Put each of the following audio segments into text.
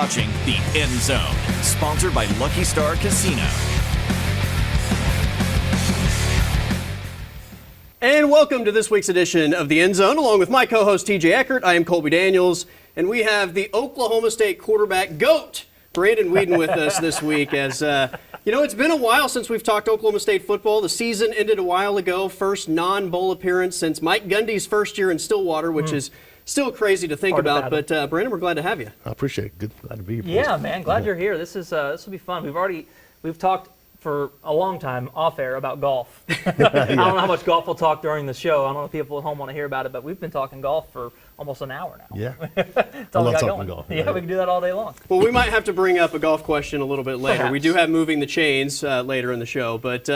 watching The End Zone, sponsored by Lucky Star Casino. And welcome to this week's edition of The End Zone. Along with my co-host TJ Eckert, I am Colby Daniels, and we have the Oklahoma State quarterback GOAT, Brandon Weeden, with us this week. As it's been a while since we've talked Oklahoma State football. The season ended a while ago. First non-bowl appearance since Mike Gundy's first year in Stillwater, which is still crazy to think about. But Brandon, we're glad to have you. I appreciate it. Glad to be here. Yeah, man. Glad you're here. This will be fun. We've talked for a long time off air about golf. I don't know how much golf we'll talk during the show. I don't know if people at home want to hear about it, but we've been talking golf for almost an hour now. Yeah. That's all we got going. Golf. Yeah, we can do that all day long. Well, we might have to bring up a golf question a little bit later. Perhaps. We do have moving the chains later in the show, but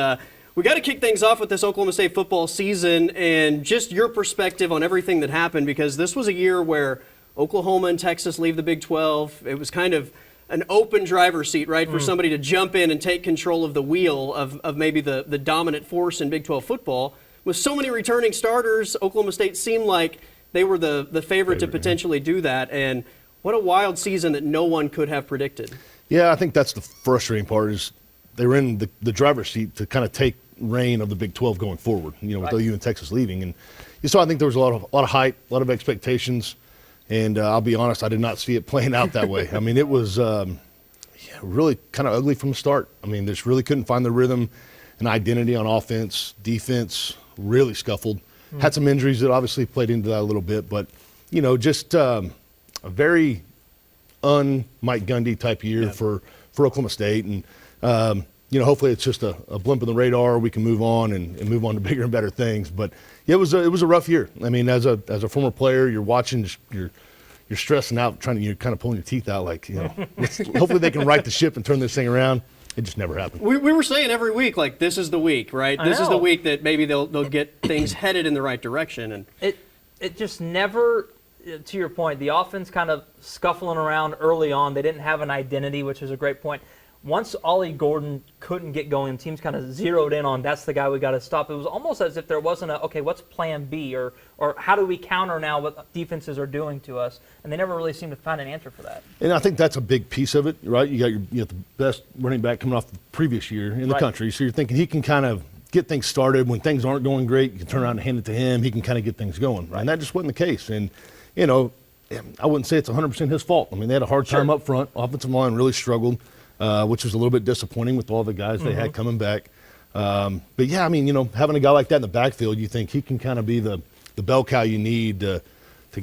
we got to kick things off with this Oklahoma State football season and just your perspective on everything that happened, because this was a year where Oklahoma and Texas leave the Big 12. It was kind of an open driver's seat, right, for somebody to jump in and take control of the wheel of maybe the dominant force in Big 12 football. With so many returning starters, Oklahoma State seemed like they were the favorite to potentially do that. And what a wild season that no one could have predicted. Yeah, I think that's the frustrating part, is they were in the driver's seat to kind of take reign of the Big 12 going forward, with OU and Texas leaving. And so I think there was a lot of hype, a lot of expectations. And I'll be honest, I did not see it playing out that way. I mean, it was really kind of ugly from the start. I mean, they just really couldn't find the rhythm and identity on offense. Defense really scuffled. Had some injuries that obviously played into that a little bit. But, just a very un-Mike Gundy type year for Oklahoma State. And, hopefully it's just a blimp in the radar. We can move on and move on to bigger and better things. But yeah, it was a rough year. I mean, as a former player, you're watching, you're stressing out, you're kind of pulling your teeth out, like, hopefully they can right the ship and turn this thing around. It just never happened. We were saying every week, like, this is the week, right? This is the week that maybe they'll get things headed in the right direction. And it just never, to your point, the offense kind of scuffling around early on. They didn't have an identity, which is a great point. Once Ollie Gordon couldn't get going, teams kind of zeroed in on that's the guy we got to stop. It was almost as if there wasn't what's plan B, or how do we counter now what defenses are doing to us? And they never really seemed to find an answer for that. And I think that's a big piece of it, right? You got the best running back coming off the previous year in the country, so you're thinking he can kind of get things started. When things aren't going great, you can turn around and hand it to him. He can kind of get things going. Right. And that just wasn't the case. And, I wouldn't say it's 100% his fault. I mean, they had a hard time up front. Offensive line really struggled. Which was a little bit disappointing with all the guys they had coming back. But yeah, I mean, having a guy like that in the backfield, you think he can kind of be the bell cow you need to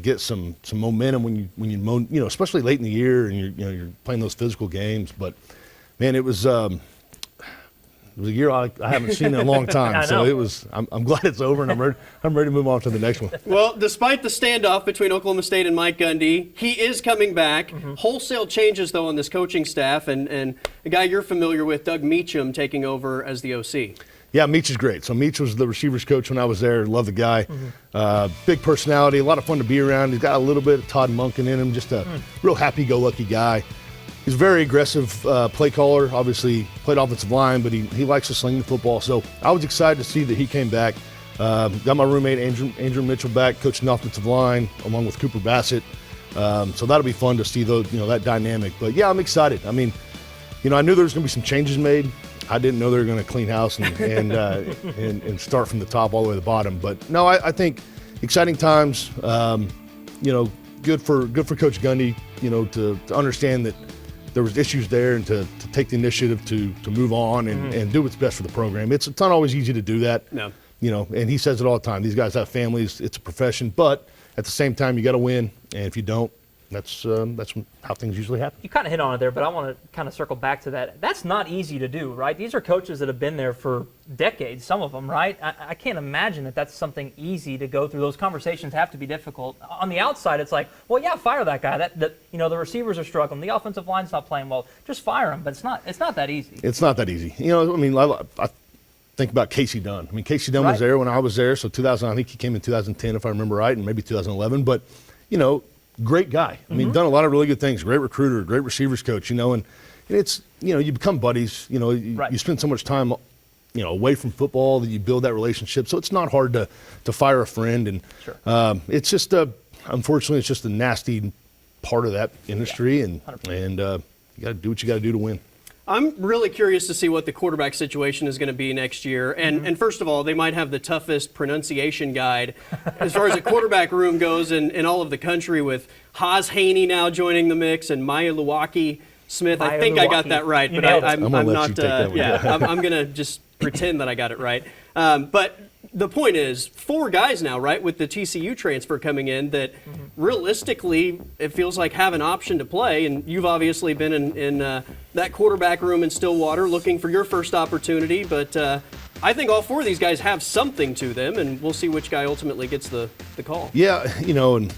get some momentum when you especially late in the year and you're playing those physical games. But man, it was a year I haven't seen in a long time. So it was. I'm glad it's over, and I'm ready to move on to the next one. Well, despite the standoff between Oklahoma State and Mike Gundy, he is coming back. Wholesale changes, though, on this coaching staff, and a guy you're familiar with, Doug Meacham, taking over as the OC. Yeah, Meach is great. So Meach was the receivers coach when I was there. Love the guy. Big personality, a lot of fun to be around. He's got a little bit of Todd Monken in him, just a real happy-go-lucky guy. He's a very aggressive play caller. Obviously played offensive line, but he likes to sling the football. So I was excited to see that he came back. Got my roommate Andrew Mitchell back coaching offensive line along with Cooper Bassett. So that'll be fun to see that dynamic. But yeah, I'm excited. I mean, I knew there was going to be some changes made. I didn't know they were going to clean house and start from the top all the way to the bottom. But no, I think exciting times. Good for Coach Gundy. To understand that there was issues there and to take the initiative to move on and do what's best for the program. It's not always easy to do that. No. And he says it all the time. These guys have families. It's a profession. But at the same time, you got to win. And if you don't, that's how things usually happen. You kind of hit on it there, but I want to kind of circle back to that. That's not easy to do, right? These are coaches that have been there for decades, some of them, right? I can't imagine that that's something easy to go through. Those conversations have to be difficult. On the outside, it's like, well, yeah, fire that guy. The receivers are struggling. The offensive line's not playing well. Just fire him. But it's not that easy. It's not that easy. I think about Casey Dunn. I mean, Casey Dunn was there when I was there, so 2000. I think he came in 2010, if I remember right, and maybe 2011. But great guy. I mean, done a lot of really good things. Great recruiter, great receivers coach. And it's you become buddies. You spend so much time away from football that you build that relationship. So it's not hard to fire a friend. And it's just unfortunately, it's just a nasty part of that industry, and you got to do what you got to do to win. I'm really curious to see what the quarterback situation is going to be next year. And first of all, they might have the toughest pronunciation guide as far as the quarterback room goes in all of the country, with Haas Haney now joining the mix and Maya Luwaki Smith. I think I got that right, but I'm not. I'm going to just pretend that I got it right. But the point is, 4 guys now, right, with the TCU transfer coming in that realistically it feels like have an option to play. And you've obviously been in that quarterback room in Stillwater looking for your first opportunity. But I think all 4 of these guys have something to them, and we'll see which guy ultimately gets the call. Yeah, and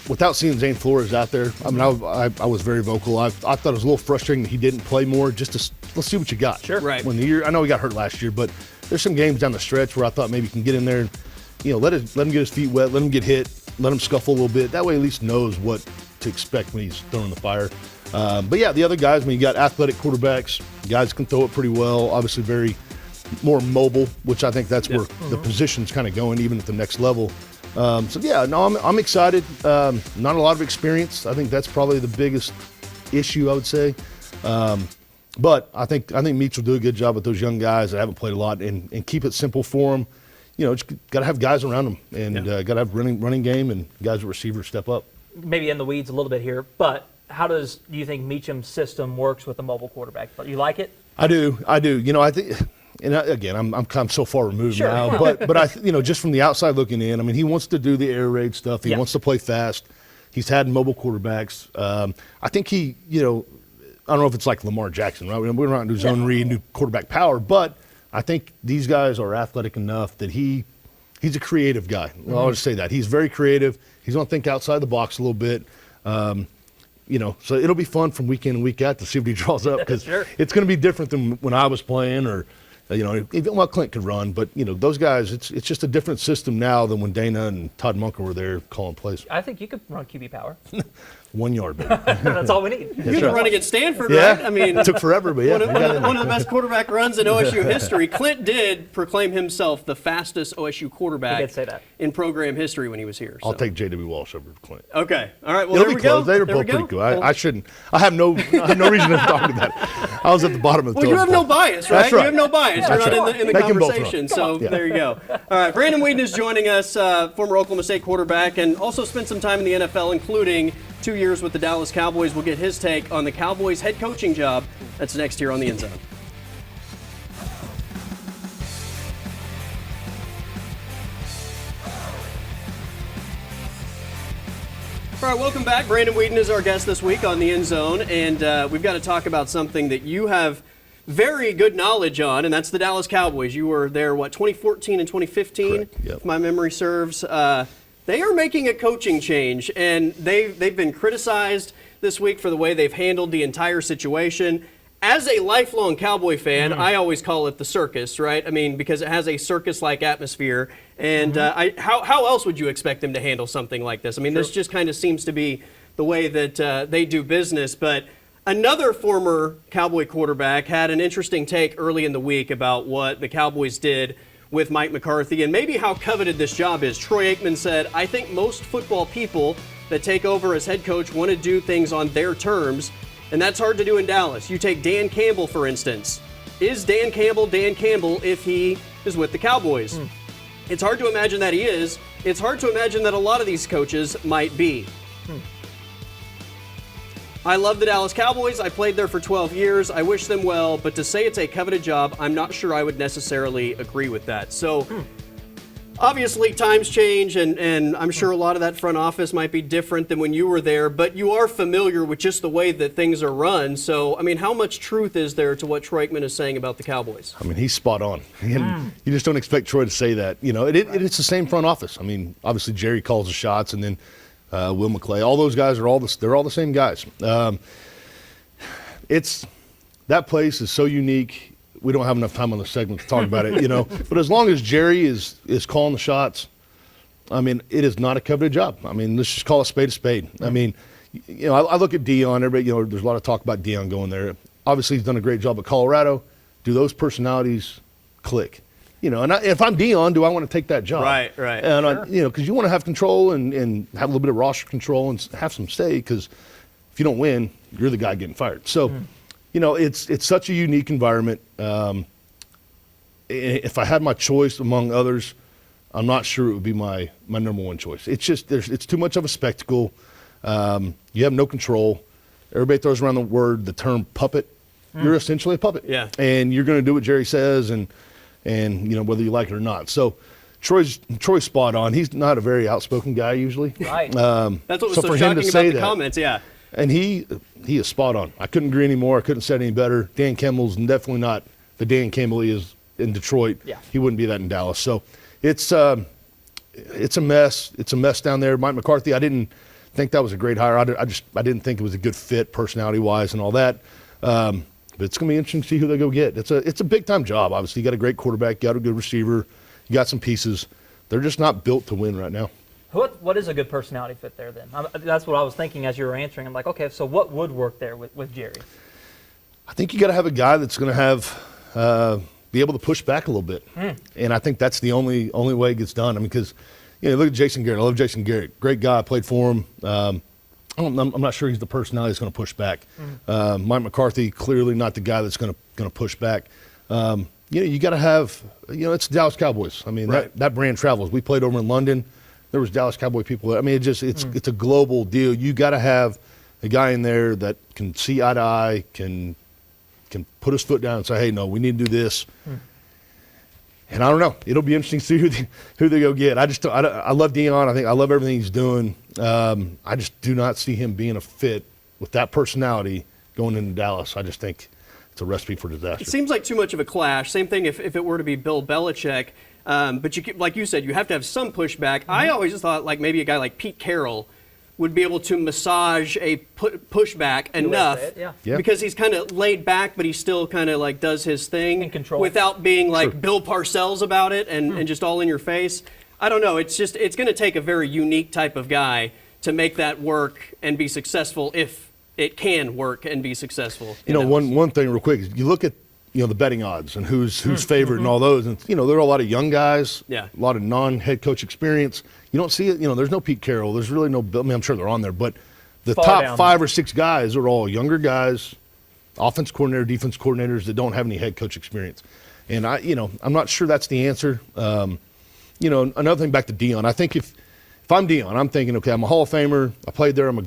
without seeing Zane Flores out there, I mean, I was very vocal. I thought it was a little frustrating that he didn't play more. Let's see what you got. Sure. Right. I know he got hurt last year, but there's some games down the stretch where I thought maybe he can get in there and, let him get his feet wet, let him get hit, let him scuffle a little bit. That way, at least knows what to expect when he's throwing the fire. But yeah, the other guys, you got athletic quarterbacks, guys can throw it pretty well. Obviously, very more mobile, which I think that's where the position's kind of going, even at the next level. I'm excited. Not a lot of experience. I think that's probably the biggest issue, I would say. But I think Meach will do a good job with those young guys that haven't played a lot and keep it simple for them. Just got to have guys around them, and got to have running game and guys at receiver step up. Maybe in the weeds a little bit here, but how do you think Meacham's system works with the mobile quarterback? You like it? I do. I think. And again, I'm so far removed now, but I just from the outside looking in, I mean, he wants to do the air raid stuff. He wants to play fast. He's had mobile quarterbacks. I think he, I don't know if it's like Lamar Jackson, right? We're not going to do zone read, do quarterback power, but I think these guys are athletic enough that he's a creative guy. Well, I'll just say that. He's very creative. He's going to think outside the box a little bit. So it'll be fun from week in and week out to see what he draws up, because it's going to be different than when I was playing, or even Clint could run, but those guys, it's just a different system now than when Dana and Todd Munker were there calling plays. I think you could run QB power. 1 yard, baby. That's all we need. You've been running at Stanford, right? I mean, it took forever, but one of the best quarterback runs in OSU history. Clint did proclaim himself the fastest OSU quarterback he did say that. in program history when he was here. I'll take J.W. Walsh over Clint. Okay, all right. Well, It'll there be we close. go. They're both pretty good. I shouldn't. I have no reason to talk about that. I was at the bottom of the. Well, you have no bias, right? That's right. You have no bias. You're not in the conversation. So Yeah. there you go. All right, Brandon Whedon is joining us, former Oklahoma State quarterback, and also spent some time in the NFL, including 2 years with the Dallas Cowboys. We'll get his take on the Cowboys' head coaching job. That's next here on the End Zone. All right, welcome back. Brandon Whedon is our guest this week on the End Zone, and we've got to talk about something that you have very good knowledge on, and that's the Dallas Cowboys. You were there, 2014 and 2015, Correct. Yep. if my memory serves. They are making a coaching change, and they've been criticized this week for the way they've handled the entire situation. As a lifelong Cowboy fan, I always call it the circus, right? I mean, because it has a circus-like atmosphere. And how else would you expect them to handle something like this? I mean, this just kind of seems to be the way that they do business. But another former Cowboy quarterback had an interesting take early in the week about what the Cowboys did with Mike McCarthy and maybe how coveted this job is. Troy Aikman said, "I think most football people that take over as head coach want to do things on their terms, and that's hard to do in Dallas. You take Dan Campbell, for instance. Is Dan Campbell if he is with the Cowboys? It's hard to imagine that he is. It's hard to imagine that a lot of these coaches might be. I love the Dallas Cowboys. I played there for 12 years. I wish them well, but to say it's a coveted job, I'm not sure I would necessarily agree with that." So obviously times change, and I'm sure a lot of that front office might be different than when you were there, but you are familiar with just the way that things are run. So, I mean, how much truth is there to what Troy Aikman is saying about the Cowboys? I mean, he's spot on. And you just don't expect Troy to say that. It's the same front office. I mean, obviously Jerry calls the shots, and then Will McClay. All those guys are they're all the same guys. That place is so unique. We don't have enough time on the segment to talk about it, But as long as Jerry is calling the shots, I mean, it is not a coveted job. I mean, let's just call a spade a spade. I mean, I look at Deion. Everybody, there's a lot of talk about Deion going there. Obviously, he's done a great job at Colorado. Do those personalities click? And if I'm Dion, do I want to take that job? Right. And because you want to have control and have a little bit of roster control and have some say. Because if you don't win, you're the guy getting fired. So, it's such a unique environment. If I had my choice among others, I'm not sure it would be my number one choice. It's just it's too much of a spectacle. You have no control. Everybody throws around the term puppet. You're essentially a puppet. Yeah. And you're going to do what Jerry says, and whether you like it or not. So Troy's spot on. He's not a very outspoken guy usually. Right. That's what was so for him to shocking say about the that, comments. Yeah. And he is spot on. I couldn't agree anymore. I couldn't say it any better. Dan Campbell's definitely not the Dan Campbell he is in Detroit. Yeah. He wouldn't be that in Dallas. So it's a mess. It's a mess down there. Mike McCarthy, I didn't think that was a great hire. I didn't think it was a good fit personality-wise and all that. But it's going to be interesting to see who they go get. It's a big-time job, obviously. You got a great quarterback. You got a good receiver. You got some pieces. They're just not built to win right now. What is a good personality fit there then? That's what I was thinking as you were answering. I'm like, okay, so what would work there with Jerry? I think you got to have a guy that's going to have be able to push back a little bit, and I think that's the only way it gets done. I mean, because look at Jason Garrett. I love Jason Garrett. Great guy. Played for him. I'm not sure he's the personality that's going to push back. Mike McCarthy, clearly not the guy that's going to push back. You got to have. It's the Dallas Cowboys. I mean, right. that brand travels. We played over in London. There was Dallas Cowboy people there. I mean, it's a global deal. You got to have a guy in there that can see eye to eye, can put his foot down and say, hey, no, we need to do this. And I don't know. It'll be interesting to see who they go get. I love Dion. I love everything he's doing. I just do not see him being a fit with that personality going into Dallas. I just think it's a recipe for disaster. It seems like too much of a clash. Same thing if it were to be Bill Belichick. But like you said, you have to have some pushback. I always just thought like maybe a guy like Pete Carroll would be able to massage a pushback enough because he's kind of laid back, but he still kind of like does his thing in control without being like Bill Parcells about it and just all in your face. I don't know. It's going to take a very unique type of guy to make that work and be successful if it can work and be successful. One thing real quick is you look at the betting odds and who's favored and all those, and there are a lot of young guys, a lot of non-head coach experience. You don't see it. There's no Pete Carroll. There's really no. I mean, I'm sure they're on there, but the top 5 or 6 guys are all younger guys, offense coordinator, defense coordinators that don't have any head coach experience. And I'm not sure that's the answer. Another thing back to Dion. I think if I'm Dion, I'm thinking, okay, I'm a Hall of Famer. I played there. I have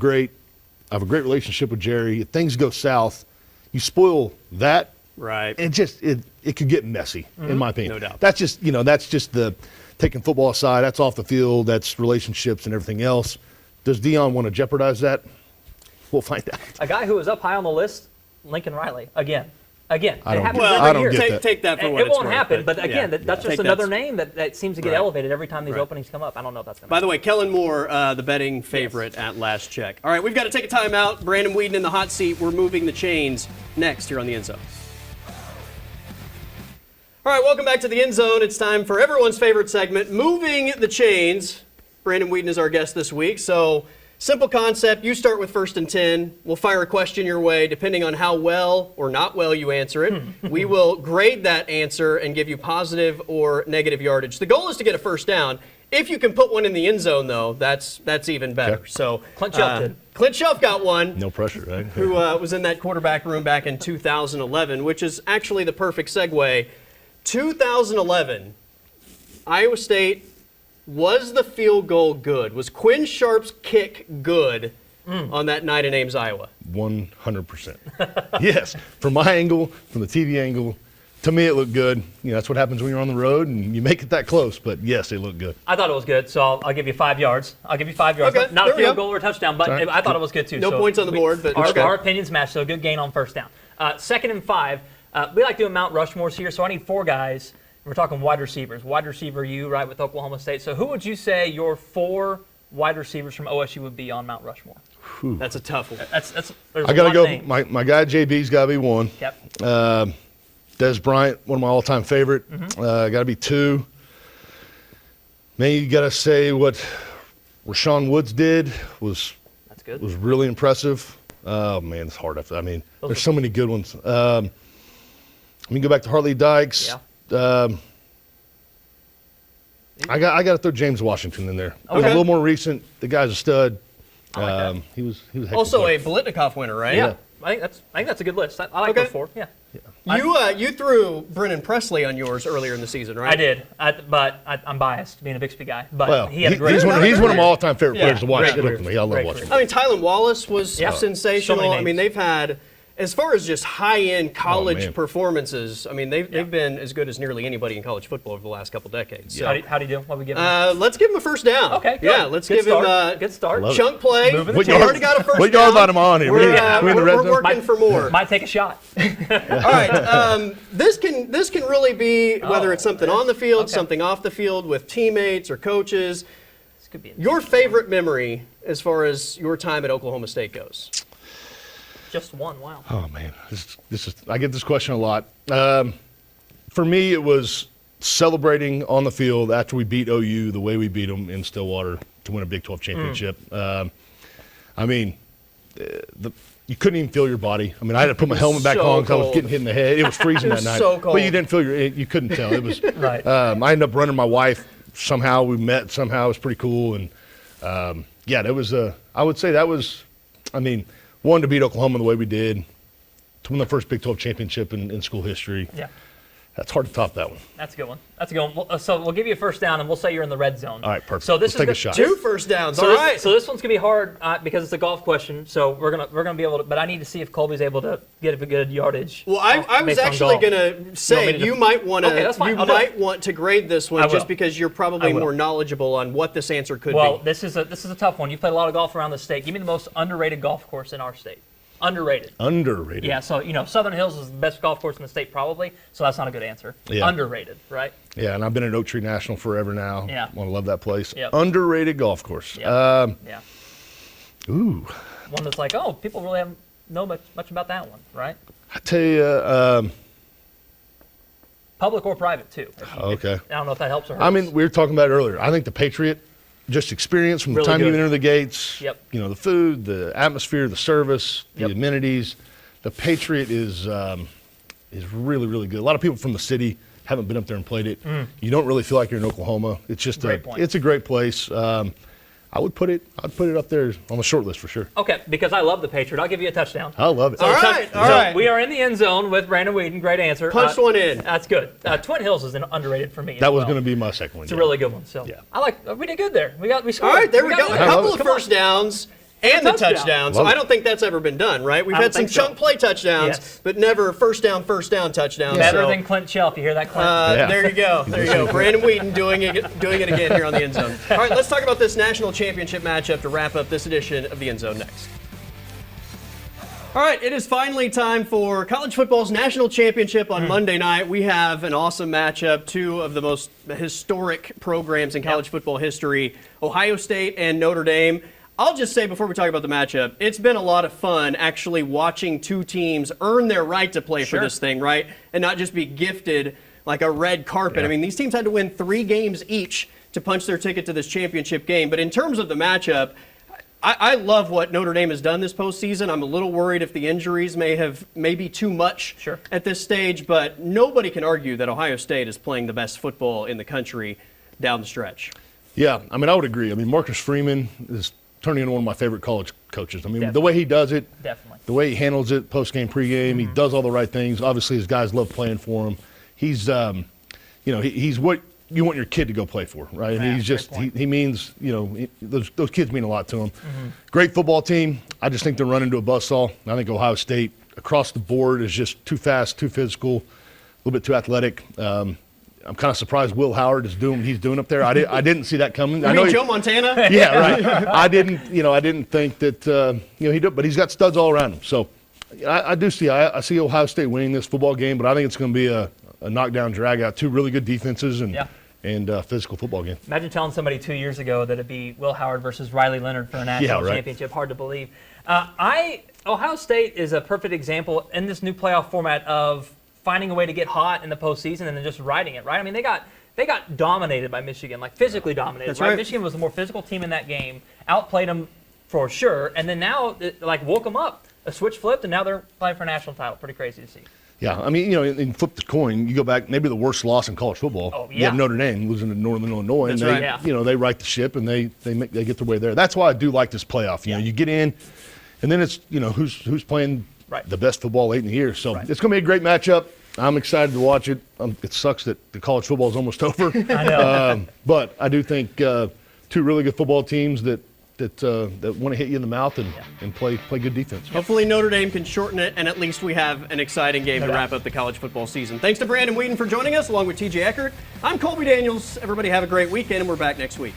a great relationship with Jerry. If things go south, you spoil that. Right. It could get messy, in my opinion. No doubt. That's just the taking football aside. That's off the field. That's relationships and everything else. Does Dion want to jeopardize that? We'll find out. A guy who was up high on the list, Lincoln Riley. Again. I don't get that. Take that for what it it's won't worth, happen, but again, that's just another name that seems to get elevated every time these openings come up. I don't know if that's going to By the way, Kellen Moore, the betting favorite at last check. All right, we've got to take a timeout. Brandon Whedon in the hot seat. We're moving the chains next here on the End Zone. All right, welcome back to the End Zone. It's time for everyone's favorite segment, Moving the Chains. Brandon Whedon is our guest this week. So, simple concept. You start with 1st and 10. We'll fire a question your way. Depending on how well or not well you answer it, we will grade that answer and give you positive or negative yardage. The goal is to get a first down. If you can put one in the end zone, though, that's even better. Okay. So Clint Shelf did. Clint Shelf got one. No pressure, right? Who was in that quarterback room back in 2011, which is actually the perfect segue. 2011, Iowa State, was the field goal good? Was Quinn Sharp's kick good on that night in Ames, Iowa? 100%. Yes. From my angle, from the TV angle, to me it looked good. That's what happens when you're on the road and you make it that close. But yes, it looked good. I thought it was good, so I'll give you 5 yards. Okay, not a field goal or a touchdown, but I thought it was good too. No points on the board, but our opinions match, so good gain on first down. 2nd and 5. We like doing Mount Rushmores here, so I need 4 guys. We're talking wide receivers. Wide receiver you, right, with Oklahoma State. So who would you say your 4 wide receivers from OSU would be on Mount Rushmore? That's a tough one. I got to go. My guy JB's got to be 1. Yep. Des Bryant, one of my all-time favorite. Got to be 2. Maybe you got to say what Rashawn Woods did was really impressive. Oh man, it's hard. There's so many good ones. Go back to Harley Dykes. Yeah. I got to throw James Washington in there. It was a Okay. little more recent. The guy's a stud. I like that. He was a heck of Also player. a Bolitnikoff winner, right? Yeah. I think that's a good list. I like Okay. those 4. Yeah. You threw Brennan Presley on yours earlier in the season, right? I did, but I'm biased, being a Bixby guy. But Well, he had a great. he's one of my all-time favorite Yeah, players to watch. great career. Look at me, I love Great watching. career. I mean, Tylan Wallace was Yeah. sensational. So many I mean, names. they've had, as far as just high-end college man. performances, I mean, they've been as good as nearly anybody in college football over the last couple decades. So, How do you do? What we give him? let's give him a first down. Okay, good. Yeah, let's Good give start. him a Good start. Love it. chunk play. Moving the What We yard- already got a first what down. yard line am I on here? We're, We in the red we're zone? working for more. Might take a shot. All right, this can really be whether it's something on the field, Okay. something off the field with teammates or coaches. This could be Your favorite memory as far as your time at Oklahoma State goes? just one. Wow. Oh man, this is I get this question a lot. For me, it was celebrating on the field after we beat OU the way we beat them in Stillwater to win a Big 12 championship. I mean, you couldn't even feel your body. I mean, I had to put my helmet back so on because I was cold. getting hit in the head. It was freezing It was that night. so cold. But you didn't feel you couldn't tell. It was Right. I ended up running my wife. Somehow we met. Somehow it was pretty cool. And yeah, that was I would say that was. I mean, one, to beat Oklahoma the way we did, to win the first Big 12 championship in school history. Yeah. That's hard to top that one. That's a good one. That's a good one. So we'll give you a first down, and we'll say you're in the red zone. All right, perfect. So this Let's take a is shot. 2 first downs. So All this, right. so this one's gonna be hard because it's a golf question. So we're gonna be able to. But I need to see if Colby's able to get a good yardage. Well, I was based on actually golf. going to You want say me to you def- might want to Okay, that's fine. I'll do it. want to grade this I one will. just because you're probably I will. more knowledgeable on what this answer could Well, be. this is a tough one. You've played a lot of golf around the state. Give me the most underrated golf course in our state. Underrated. Underrated. Yeah. So Southern Hills is the best golf course in the state, probably. So that's not a good answer. Yeah. Underrated, right? Yeah, and I've been at Oak Tree National forever now. Yeah. Want to love that place. Yep. Underrated golf course. Yep. Yeah. Ooh. One that's like, oh, people really haven't know much about that one, right? I tell you, Public or private too. okay. I don't know if that helps or hurts. I mean, we were talking about it earlier. I think the Patriot, just experience from the Really time you good. enter the gates. Yep. You know, the food, the atmosphere, the service, the Yep. amenities. The Patriot is really, really good. A lot of people from the city haven't been up there and played it. You don't really feel like you're in Oklahoma. It's just Great point. it's a great place. I'd put it up there on the short list for sure. Okay, because I love the Patriot. I'll give you a touchdown. I love it. All right, all right. We are in the end zone with Brandon Whedon. Great answer. Punched one in. That's good. Twin Hills is underrated for me. That was going to be my second one. It's a really good one. So Yeah. I like. We did good there. We scored. All right, there we got go. A there. couple of Come on. first downs and the touchdown. touchdown. So Love I it. don't think that's ever been done, right? We've I don't had some think so. chunk play touchdowns, Yes. but never first down touchdowns. Better so, than Clint Shelf. You hear that, Clint? Yeah. There you go. There you go. Brandon Whedon doing it again here on the End Zone. All right, let's talk about this national championship matchup to wrap up this edition of the End Zone next. All right, it is finally time for college football's national championship on Monday night. We have an awesome matchup, two of the most historic programs in college football history, Ohio State and Notre Dame. I'll just say before we talk about the matchup, it's been a lot of fun actually watching two teams earn their right to play Sure. for this thing, right? And not just be gifted like a red carpet. Yeah. I mean, these teams had to win 3 games each to punch their ticket to this championship game. But in terms of the matchup, I love what Notre Dame has done this postseason. I'm a little worried if the injuries may be too much Sure. at this stage, but nobody can argue that Ohio State is playing the best football in the country down the stretch. Yeah, I mean, I would agree. I mean, Marcus Freeman is turning into one of my favorite college coaches. I mean, Definitely. the way he does it, Definitely. the way he handles it, post-game, pre-game, he does all the right things. Obviously, his guys love playing for him. He's, he's what you want your kid to go play for, right? Yeah, And he's just, great point. he means, those kids mean a lot to him. Great football team. I just think they're running into a buzzsaw. I think Ohio State across the board is just too fast, too physical, a little bit too athletic. I'm kind of surprised Will Howard is doing what he's doing up there. I didn't see that coming. I mean, Joe Montana? Yeah, right. I didn't think that he did, but he's got studs all around him. So I do see I see Ohio State winning this football game, but I think it's going to be a knockdown, drag out. Two really good defenses and physical football game. Imagine telling somebody 2 years ago that it'd be Will Howard versus Riley Leonard for a national right. championship. Hard to believe. Ohio State is a perfect example in this new playoff format of finding a way to get hot in the postseason and then just riding it, right? I mean, they got dominated by Michigan, like physically dominated. That's right. Michigan was the more physical team in that game, outplayed them for sure, and then now it, woke them up. A switch flipped, and now they're playing for a national title. Pretty crazy to see. Yeah, I mean, and flip the coin. You go back, maybe the worst loss in college football. Oh, You yeah. have Notre Dame losing to Northern Illinois, That's and they, right. Yeah. they right the ship and they get their way there. That's why I do like this playoff. You know, you get in, and then it's who's playing Right. the best football late in the year. So Right. it's going to be a great matchup. I'm excited to watch it. It sucks that the college football is almost over. I know. But I do think two really good football teams that want to hit you in the mouth and play good defense. Hopefully Notre Dame can shorten it, and at least we have an exciting game No to doubt. wrap up the college football season. Thanks to Brandon Whedon for joining us, along with TJ Eckert. I'm Colby Daniels. Everybody have a great weekend, and we're back next week.